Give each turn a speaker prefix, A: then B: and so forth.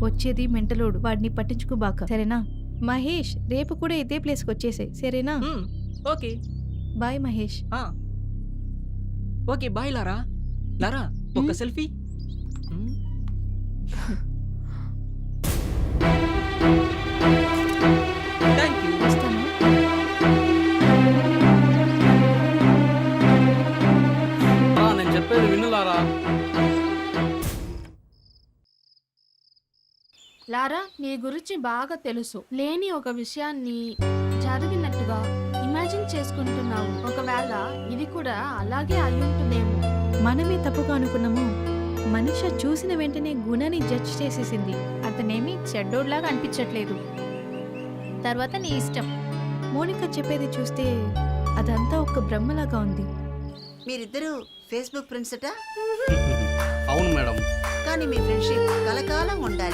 A: వచ్చేది మెంటలోడు, వాడిని పట్టించుకోబాక సరేనా? మహేష్, రేపు కూడా ఇదే ప్లేస్కి వచ్చేసాయి సరేనా?
B: Okay
A: bye Mahesh.
B: Okay bye Lara. Lara ఒక సెల్ఫీ. Thank you.
A: వస్తాను.
C: నేను చెప్పేది వినులారా.
D: లారా, నీ గురించి బాగా తెలుసు. లేని ఒక విషయాన్ని జరిగినట్టుగా ఇమాజిన్ చేసుకుంటున్నావు. ఒకవేళ ఇది కూడా అలాగే అయి ఉంటుందేమో.
A: మనమే తప్పుగా అనుకున్నాము. మనిష చూసిన వెంటనే గుణని జడ్జ్ చేసేసింది. అతనేమి చెడ్డోడ్లాగా అనిపించట్లేదు. తర్వాత నీ ఇష్టం. మోనిక చెప్పేది చూస్తే అదంతా ఒక బ్రహ్మలాగా ఉంది.
E: మీరిద్దరూ ఫేస్బుక్ ఫ్రెండ్స్ అట.
C: అవును మేడం.
E: కానీ మీ ఫ్రెండ్షిప్ కలకాలం ఉండాలి.